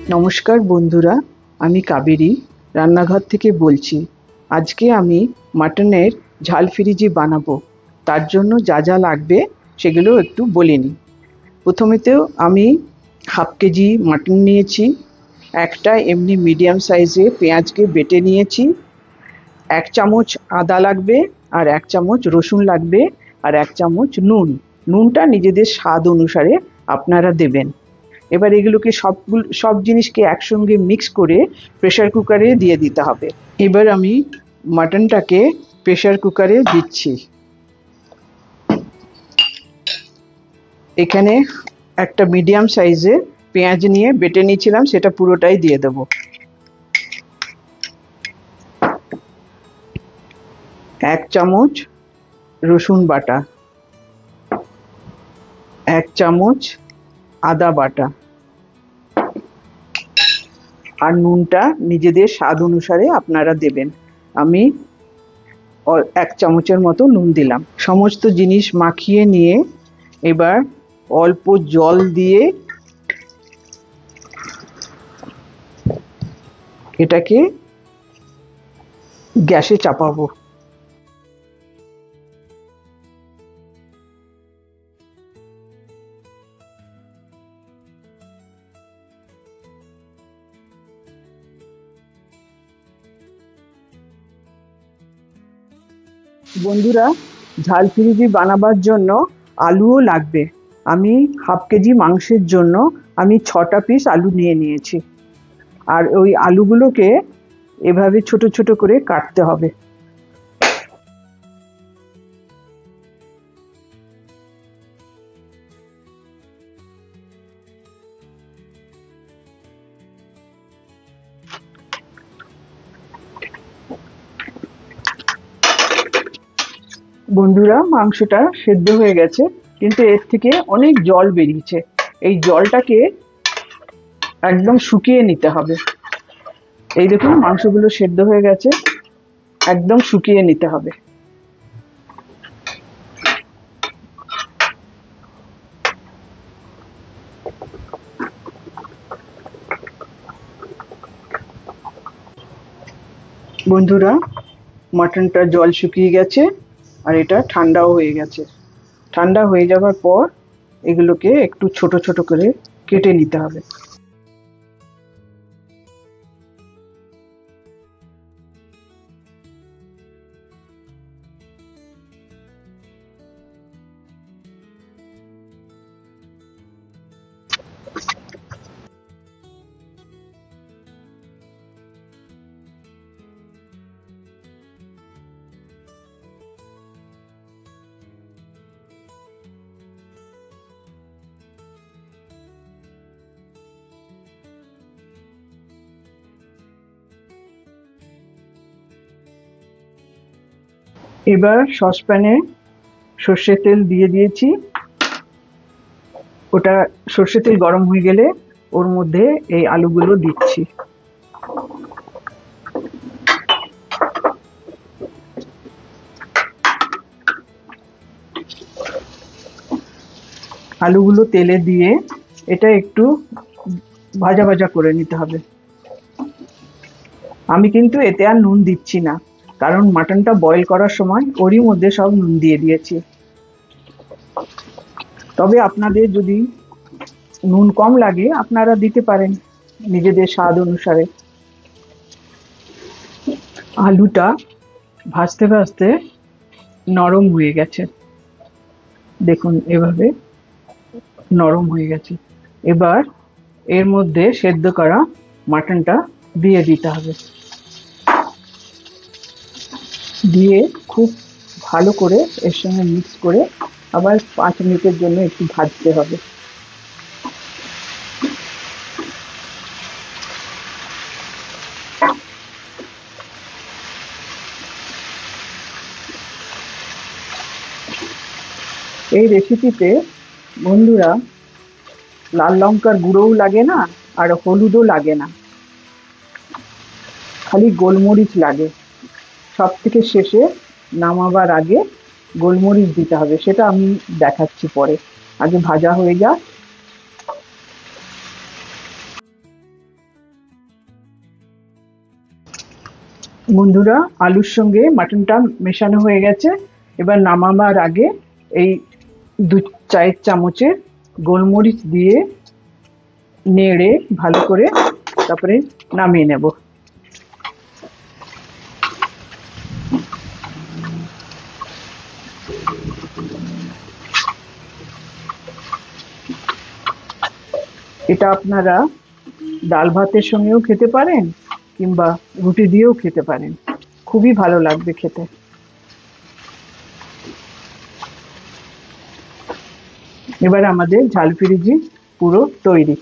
নমস্কার বন্ধুরা, আমি কাবেরী রান্নাঘর থেকে বলছি। আজকে আমি মাটনের ঝাল ফ্রিজি বানাবো। তার জন্য যা যা লাগবে সেগুলো একটু বলে নিই। প্রথমেতেও আমি হাফ কেজি মাটন নিয়েছি, একটা এমনি মিডিয়াম সাইজে পেঁয়াজকে বেটে নিয়েছি, 1 চামচ আদা লাগবে, আর 1 চামচ রসুন লাগবে, আর 1 চামচ নুন। নুনটা নিজেদের স্বাদ অনুসারে আপনারা দেবেন। এবার এগুলোকে সব জিনিসকে একসঙ্গে মিক্স করে প্রেসার কুকারে দিয়ে দিতে হবে। এবার আমি মাটনটাকে প্রেসার কুকারে দিচ্ছি। এখানে একটা মিডিয়াম সাইজে পেঁয়াজ নিয়ে বেটে নিয়েছিলাম, সেটা পুরোটাই দিয়ে দেব। এক চামচ রসুন বাটা, 1 চামচ আদা বাটা, আর নুনটা নিজেদের স্বাদ অনুসারে আপনারা দেবেন। আমি 1 চামচের মতো নুন দিলাম। সমস্ত জিনিস মাখিয়ে নিয়ে এবার অল্প জল দিয়ে এটাকে গ্যাসে চাপাবো। বন্ধুরা, ঝাল ফ্রিজি বানাবার জন্য আলুও লাগবে। আমি হাফ কেজি মাংসের জন্য আমি 6টা পিস আলু নিয়ে নিয়েছি, আর ওই আলুগুলোকে এভাবে ছোট ছোট করে কাটতে হবে। বন্ধুরা, মাংসটা সেদ্ধ হয়ে গেছে, কিন্তু এর থেকে অনেক জল বেরিয়েছে। এই জলটাকে একদম শুকিয়ে নিতে হবে। এই দেখুন, মাংসগুলো সেদ্ধ হয়ে গেছে, একদম শুকিয়ে নিতে হবে। বন্ধুরা, মাটনটা জল শুকিয়ে গেছে, আর এটা ঠান্ডাও হয়ে গেছে। ঠান্ডা হয়ে যাওয়ার পর এগুলোকে একটু ছোট ছোট করে কেটে নিতে হবে। এবার সসপ্যানে সর্ষের তেল দিয়ে দিয়েছি। ওটা সর্ষের তেল গরম হয়ে গেলে ওর মধ্যে এই আলুগুলো দিচ্ছি। আলুগুলো তেলে দিয়ে এটা একটু ভাজা ভাজা করে নিতে হবে। আমি কিন্তু এতে আর নুন দিচ্ছি না, কারণ মাটনটা বয়েল করার সময় ওরই মধ্যে সব নুন দিয়ে দিয়েছি। তবে আপনাদের যদি নুন কম লাগে আপনারা দিতে পারেন নিজেদের স্বাদ অনুসারে। আলুটা ভাজতে ভাজতে নরম হয়ে গেছে, দেখুন এভাবে নরম হয়ে গেছে। এবার এর মধ্যে সেদ্ধ করা মাটনটা দিয়ে দিতে হবে, দিয়ে খুব ভালো করে এর সঙ্গে মিক্স করে আবার 5 মিনিটের জন্য একটু ভাজতে হবে। এই রেসিপিতে বন্ধুরা লাল লঙ্কার গুঁড়োও লাগে না, আর হলুদও লাগে না, খালি গোলমরিচ লাগে। সব থেকে শেষে নামাবার আগে গোলমরিচ দিতে হবে, সেটা আমি দেখাচ্ছি পরে। আগে ভাজা হয়ে যাক। বন্ধুরা, আলুর সঙ্গে মাটনটা মেশানো হয়ে গেছে। এবার নামাবার আগে এই 2 চায়ের চামচের গোলমরিচ দিয়ে নেড়ে ভালো করে তারপরে নামিয়ে নেব। এটা আপনারা ডাল ভাতের সঙ্গেও খেতে পারেন কিংবা রুটি দিয়েও খেতে পারেন, খুবই ভালো লাগবে খেতে। এবার আমাদের ঝাল ফিরিজি পুরো তৈরি।